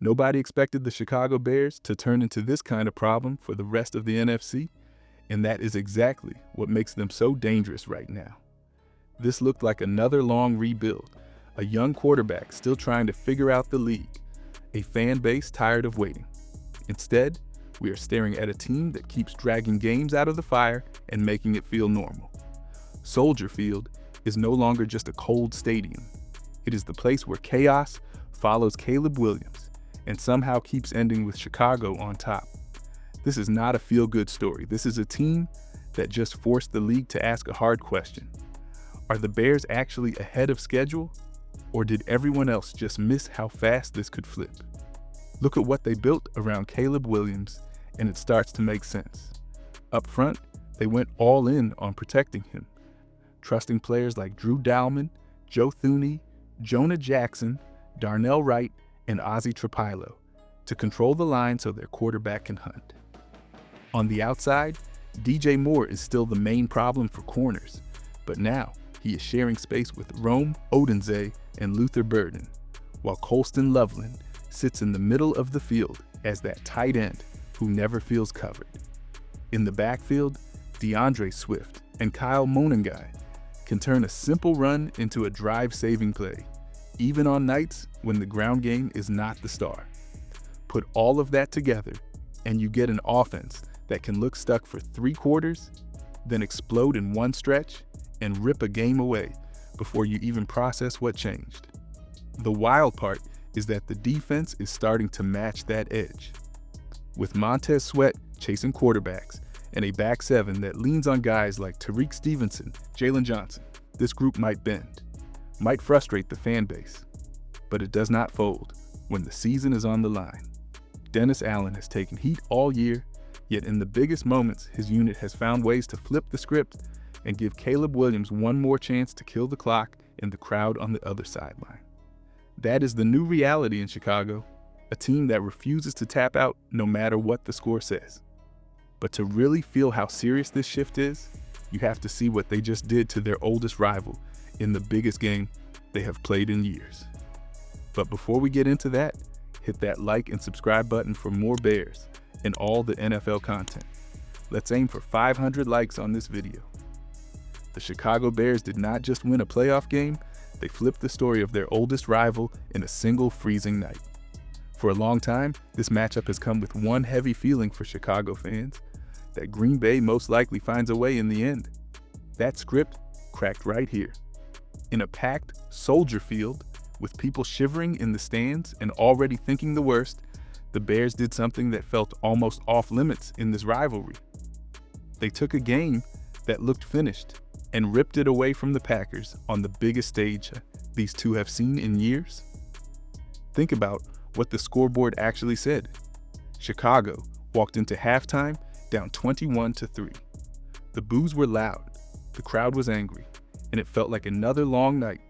Nobody expected the Chicago Bears to turn into this kind of problem for the rest of the NFC, and that is exactly what makes them so dangerous right now. This looked like another long rebuild, a young quarterback still trying to figure out the league, a fan base tired of waiting. Instead, we are staring at a team that keeps dragging games out of the fire and making it feel normal. Soldier Field is no longer just a cold stadium. It is the place where chaos follows Caleb Williams and somehow keeps ending with Chicago on top. This is not a feel-good story. This is a team that just forced the league to ask a hard question. Are the Bears actually ahead of schedule, or did everyone else just miss how fast this could flip? Look at what they built around Caleb Williams, and it starts to make sense. Up front, they went all in on protecting him, trusting players like Drew Dalman, Joe Thuney, Jonah Jackson, Darnell Wright, and Ozzie Trapilo to control the line so their quarterback can hunt. On the outside, DJ Moore is still the main problem for corners, but now he is sharing space with Rome Odunze and Luther Burden, while Colston Loveland sits in the middle of the field as that tight end who never feels covered. In the backfield, DeAndre Swift and Kyle Monangai can turn a simple run into a drive-saving play, even on nights when the ground game is not the star. Put all of that together, and you get an offense that can look stuck for 3 quarters, then explode in one stretch and rip a game away before you even process what changed. The wild part is that the defense is starting to match that edge. With Montez Sweat chasing quarterbacks and a back seven that leans on guys like Tariq Stevenson, Jalen Johnson, this group might bend, might frustrate the fan base, but it does not fold when the season is on the line. Dennis Allen has taken heat all year, yet in the biggest moments, his unit has found ways to flip the script and give Caleb Williams one more chance to kill the clock in the crowd on the other sideline. That is the new reality in Chicago, a team that refuses to tap out no matter what the score says. But to really feel how serious this shift is, you have to see what they just did to their oldest rival in the biggest game they have played in years. But before we get into that, hit that like and subscribe button for more Bears and all the NFL content. Let's aim for 500 likes on this video. The Chicago Bears did not just win a playoff game, they flipped the story of their oldest rival in a single freezing night. For a long time, this matchup has come with one heavy feeling for Chicago fans, that Green Bay most likely finds a way in the end. That script cracked right here. In a packed Soldier Field, with people shivering in the stands and already thinking the worst, the Bears did something that felt almost off limits in this rivalry. They took a game that looked finished and ripped it away from the Packers on the biggest stage these two have seen in years. Think about what the scoreboard actually said. Chicago walked into halftime down 21-3. The boos were loud, the crowd was angry, and it felt like another long night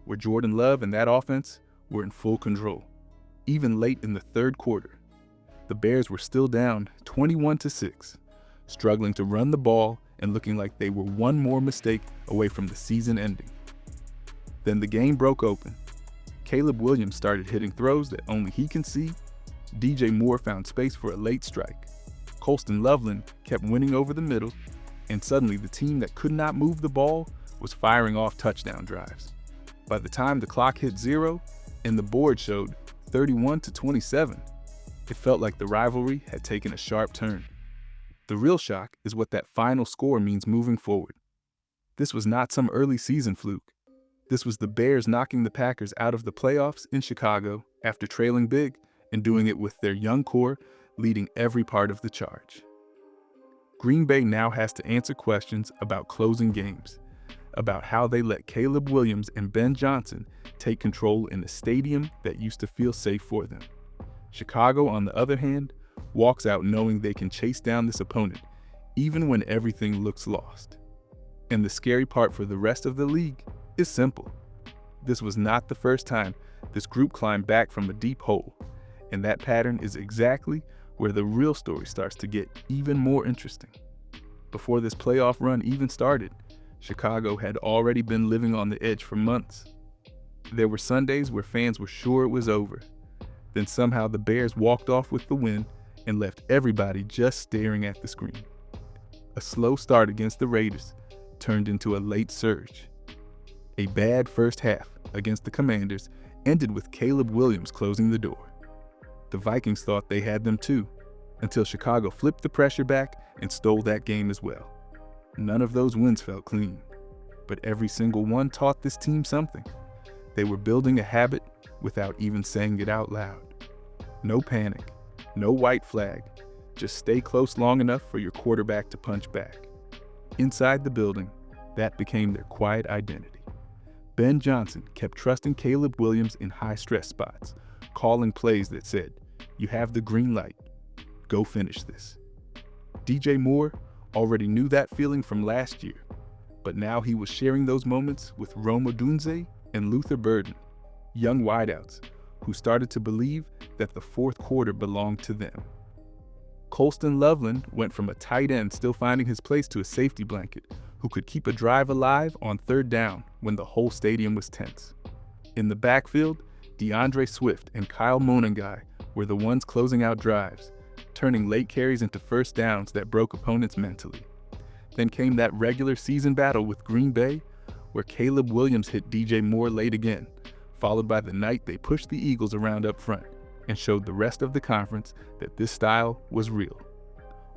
where Jordan Love and that offense were in full control. Even late in the third quarter, the Bears were still down 21-6, struggling to run the ball and looking like they were one more mistake away from the season ending. Then the game broke open. Caleb Williams started hitting throws that only he can see. DJ Moore found space for a late strike. Colston Loveland kept winning over the middle, and suddenly the team that could not move the ball was firing off touchdown drives. By the time the clock hit 0 and the board showed 31-27, it felt like the rivalry had taken a sharp turn. The real shock is what that final score means moving forward. This was not some early season fluke. This was the Bears knocking the Packers out of the playoffs in Chicago after trailing big and doing it with their young core leading every part of the charge. Green Bay now has to answer questions about closing games, about how they let Caleb Williams and Ben Johnson take control in a stadium that used to feel safe for them. Chicago, on the other hand, walks out knowing they can chase down this opponent, even when everything looks lost. And the scary part for the rest of the league is simple. This was not the first time this group climbed back from a deep hole, and that pattern is exactly where the real story starts to get even more interesting. Before this playoff run even started, Chicago had already been living on the edge for months. There were Sundays where fans were sure it was over. Then somehow the Bears walked off with the win and left everybody just staring at the screen. A slow start against the Raiders turned into a late surge. A bad first half against the Commanders ended with Caleb Williams closing the door. The Vikings thought they had them too, until Chicago flipped the pressure back and stole that game as well. None of those wins felt clean, but every single one taught this team something. They were building a habit without even saying it out loud. No panic, no white flag, just stay close long enough for your quarterback to punch back. Inside the building, that became their quiet identity. Ben Johnson kept trusting Caleb Williams in high-stress spots, calling plays that said, "You have the green light. Go finish this." DJ Moore already knew that feeling from last year, but now he was sharing those moments with Rome Odunze and Luther Burden, young wideouts who started to believe that the fourth quarter belonged to them. Colston Loveland went from a tight end still finding his place to a safety blanket who could keep a drive alive on third down when the whole stadium was tense. In the backfield, DeAndre Swift and Kyle Monangai were the ones closing out drives, turning late carries into first downs that broke opponents mentally. Then came that regular season battle with Green Bay, where Caleb Williams hit DJ Moore late again, followed by the night they pushed the Eagles around up front and showed the rest of the conference that this style was real.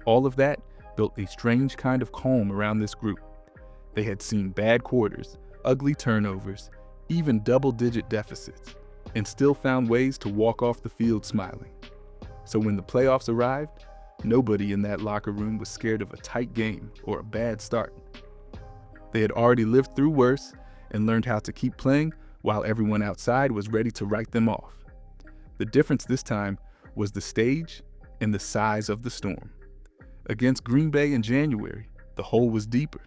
All of that built a strange kind of calm around this group. They had seen bad quarters, ugly turnovers, even double-digit deficits, and still found ways to walk off the field smiling. So when the playoffs arrived, nobody in that locker room was scared of a tight game or a bad start. They had already lived through worse and learned how to keep playing while everyone outside was ready to write them off. The difference this time was the stage and the size of the storm. Against Green Bay in January, the hole was deeper,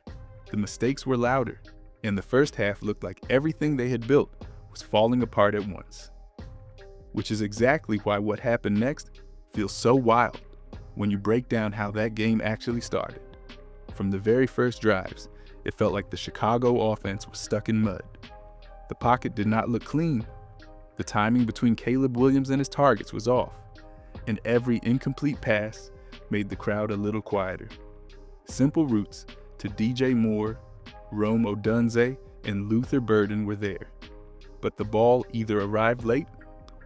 the mistakes were louder, and the first half looked like everything they had built was falling apart at once. Which is exactly why what happened next feels so wild when you break down how that game actually started. From the very first drives, it felt like the Chicago offense was stuck in mud. The pocket did not look clean. The timing between Caleb Williams and his targets was off, and every incomplete pass made the crowd a little quieter. Simple routes to DJ Moore, Rome Odunze, and Luther Burden were there, but the ball either arrived late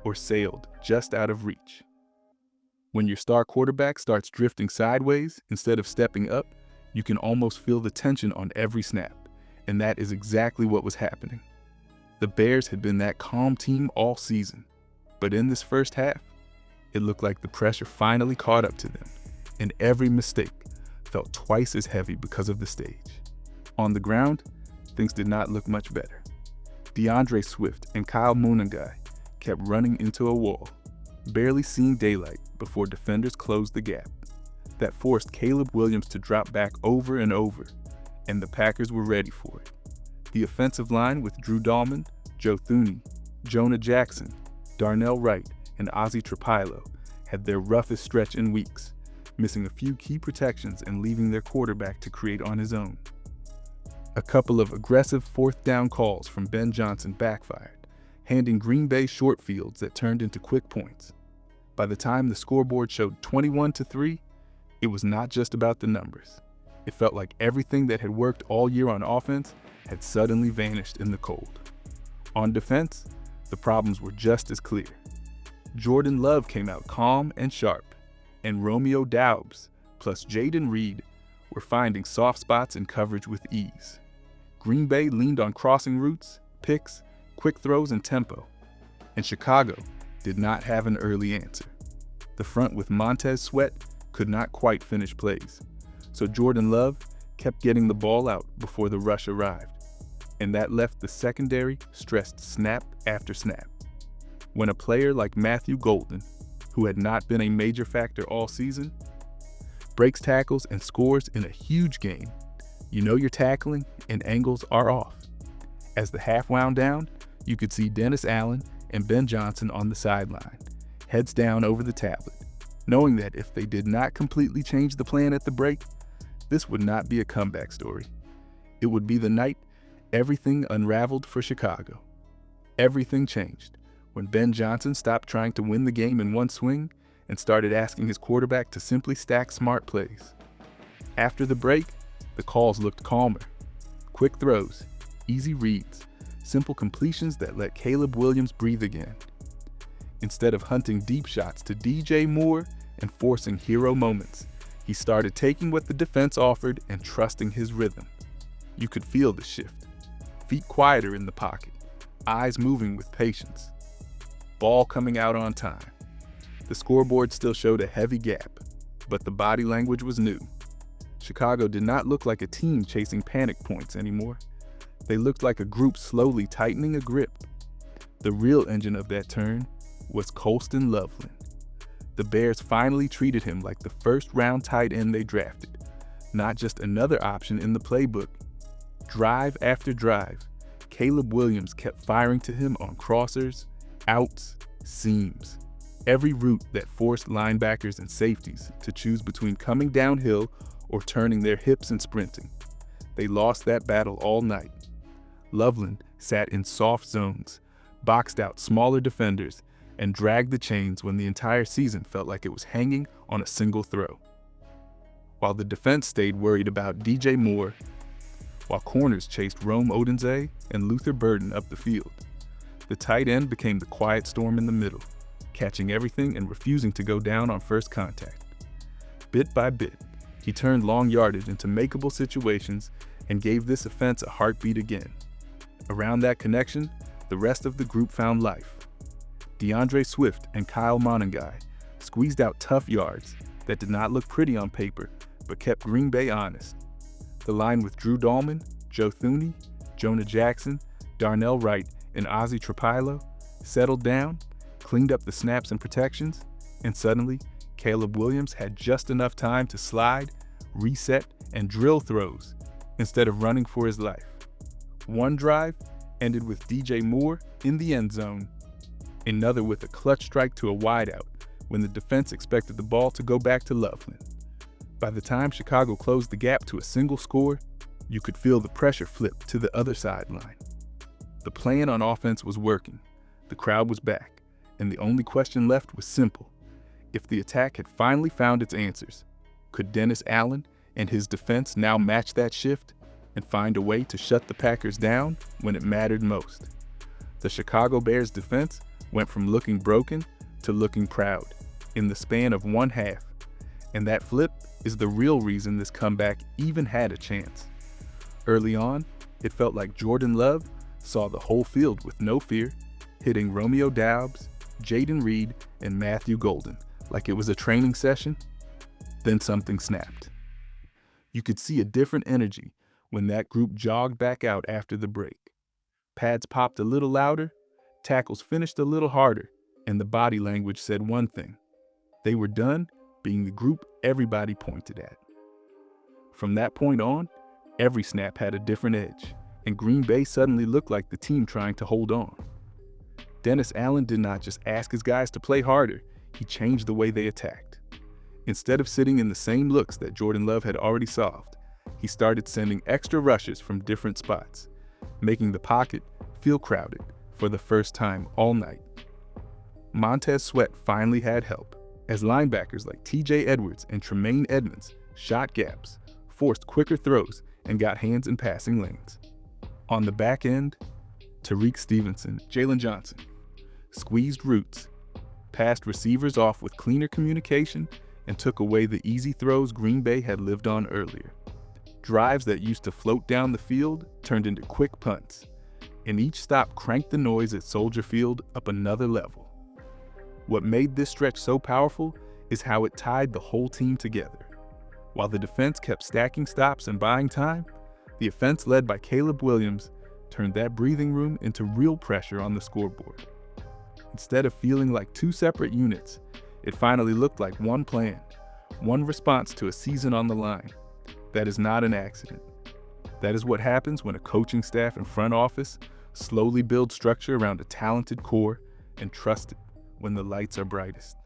or sailed just out of reach. When your star quarterback starts drifting sideways instead of stepping up, you can almost feel the tension on every snap, and that is exactly what was happening. The Bears had been that calm team all season, but in this first half, it looked like the pressure finally caught up to them, and every mistake felt twice as heavy because of the stage. On the ground, things did not look much better. DeAndre Swift and Kyle Monangai kept running into a wall, barely seeing daylight before defenders closed the gap. That forced Caleb Williams to drop back over and over, and the Packers were ready for it. The offensive line with Drew Dahlman, Joe Thuney, Jonah Jackson, Darnell Wright, and Ozzie Trapilo had their roughest stretch in weeks, missing a few key protections and leaving their quarterback to create on his own. A couple of aggressive fourth down calls from Ben Johnson backfired, handing Green Bay short fields that turned into quick points. By the time the scoreboard showed 21-3, it was not just about the numbers. It felt like everything that had worked all year on offense had suddenly vanished in the cold. On defense, the problems were just as clear. Jordan Love came out calm and sharp, and Romeo Doubs plus Jaden Reed were finding soft spots in coverage with ease. Green Bay leaned on crossing routes, picks, quick throws, and tempo, and Chicago did not have an early answer. The front with Montez Sweat could not quite finish plays, so Jordan Love kept getting the ball out before the rush arrived, and that left the secondary stressed snap after snap. When a player like Matthew Golden, who had not been a major factor all season, breaks tackles and scores in a huge game, you know your tackling and angles are off. As the half wound down, you could see Dennis Allen and Ben Johnson on the sideline, heads down over the tablet, knowing that if they did not completely change the plan at the break, this would not be a comeback story. It would be the night everything unraveled for Chicago. Everything changed when Ben Johnson stopped trying to win the game in one swing and started asking his quarterback to simply stack smart plays. After the break, the calls looked calmer. Quick throws, easy reads, simple completions that let Caleb Williams breathe again. Instead of hunting deep shots to DJ Moore and forcing hero moments, he started taking what the defense offered and trusting his rhythm. You could feel the shift. Feet quieter in the pocket, eyes moving with patience. Ball coming out on time. The scoreboard still showed a heavy gap, but the body language was new. Chicago did not look like a team chasing panic points anymore. They looked like a group slowly tightening a grip. The real engine of that turn was Colston Loveland. The Bears finally treated him like the first-round tight end they drafted, not just another option in the playbook. Drive after drive, Caleb Williams kept firing to him on crossers, outs, seams. Every route that forced linebackers and safeties to choose between coming downhill or turning their hips and sprinting. They lost that battle all night. Loveland sat in soft zones, boxed out smaller defenders, and dragged the chains when the entire season felt like it was hanging on a single throw. While the defense stayed worried about DJ Moore, while corners chased Rome Odunze and Luther Burden up the field, the tight end became the quiet storm in the middle, catching everything and refusing to go down on first contact. Bit by bit, he turned long yardage into makeable situations and gave this offense a heartbeat again. Around that connection, the rest of the group found life. DeAndre Swift and Kyle Monangai squeezed out tough yards that did not look pretty on paper, but kept Green Bay honest. The line with Drew Dahlman, Joe Thuney, Jonah Jackson, Darnell Wright, and Ozzie Trapilo settled down, cleaned up the snaps and protections, and suddenly, Caleb Williams had just enough time to slide, reset, and drill throws instead of running for his life. One drive ended with DJ Moore in the end zone, another with a clutch strike to a wideout when the defense expected the ball to go back to Loveland. By the time Chicago closed the gap to a single score, you could feel the pressure flip to the other sideline. The plan on offense was working, the crowd was back, and the only question left was simple. If the attack had finally found its answers, could Dennis Allen and his defense now match that shift and find a way to shut the Packers down when it mattered most? The Chicago Bears defense went from looking broken to looking proud in the span of one half, and that flip is the real reason this comeback even had a chance. Early on, it felt like Jordan Love saw the whole field with no fear, hitting Romeo Doubs, Jaden Reed, and Matthew Golden like it was a training session. Then something snapped. You could see a different energy when that group jogged back out after the break. Pads popped a little louder, tackles finished a little harder, and the body language said one thing. They were done being the group everybody pointed at. From that point on, every snap had a different edge, and Green Bay suddenly looked like the team trying to hold on. Dennis Allen did not just ask his guys to play harder, he changed the way they attacked. Instead of sitting in the same looks that Jordan Love had already solved, he started sending extra rushes from different spots, making the pocket feel crowded for the first time all night. Montez Sweat finally had help, as linebackers like TJ Edwards and Tremaine Edmonds shot gaps, forced quicker throws, and got hands in passing lanes. On the back end, Tariq Stevenson, Jalen Johnson squeezed routes, passed receivers off with cleaner communication, and took away the easy throws Green Bay had lived on earlier. Drives that used to float down the field turned into quick punts, and each stop cranked the noise at Soldier Field up another level. What made this stretch so powerful is how it tied the whole team together. While the defense kept stacking stops and buying time, the offense led by Caleb Williams turned that breathing room into real pressure on the scoreboard. Instead of feeling like two separate units, it finally looked like one plan, one response to a season on the line. That is not an accident. That is what happens when a coaching staff and front office slowly build structure around a talented core and trust it when the lights are brightest.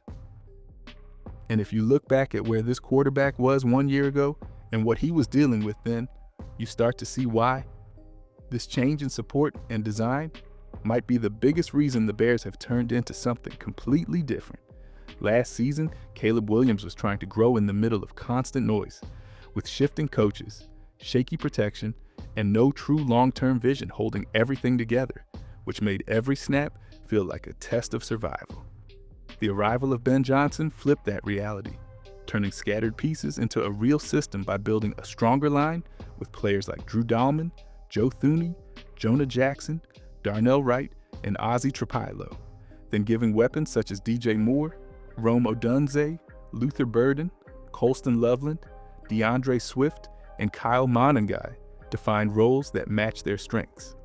And if you look back at where this quarterback was 1 year ago and what he was dealing with then, you start to see why. This change in support and design, might be the biggest reason the Bears have turned into something completely different. Last season, Caleb Williams was trying to grow in the middle of constant noise, with shifting coaches, shaky protection, and no true long-term vision holding everything together, which made every snap feel like a test of survival. The arrival of Ben Johnson flipped that reality, turning scattered pieces into a real system by building a stronger line with players like Drew Dalman, Joe Thuney, Jonah Jackson, Darnell Wright, and Ozzie Trapilo, then giving weapons such as DJ Moore, Rome Odunze, Luther Burden, Colston Loveland, DeAndre Swift, and Kyle Monangai to find roles that match their strengths.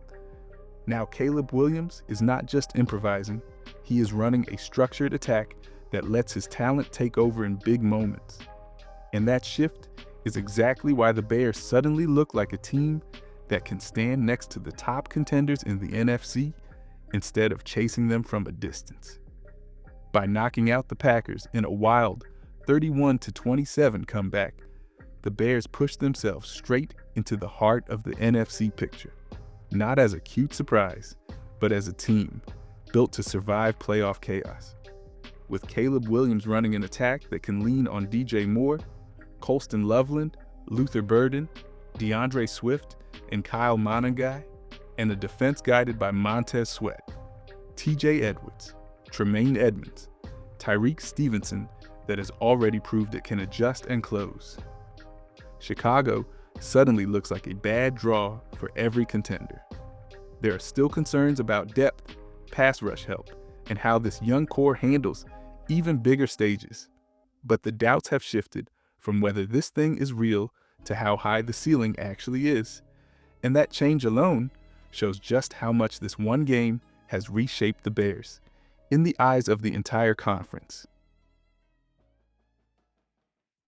Now Caleb Williams is not just improvising, he is running a structured attack that lets his talent take over in big moments. And that shift is exactly why the Bears suddenly look like a team that can stand next to the top contenders in the NFC instead of chasing them from a distance. By knocking out the Packers in a wild 31-27 comeback, the Bears pushed themselves straight into the heart of the NFC picture, not as a cute surprise, but as a team built to survive playoff chaos. With Caleb Williams running an attack that can lean on DJ Moore, Colston Loveland, Luther Burden, DeAndre Swift, and Kyle Monangai, and a defense guided by Montez Sweat, TJ Edwards, Tremaine Edmonds, Tyreek Stevenson that has already proved it can adjust and close. Chicago suddenly looks like a bad draw for every contender. There are still concerns about depth, pass rush help, and how this young core handles even bigger stages. But the doubts have shifted from whether this thing is real to how high the ceiling actually is. And that change alone shows just how much this one game has reshaped the Bears in the eyes of the entire conference.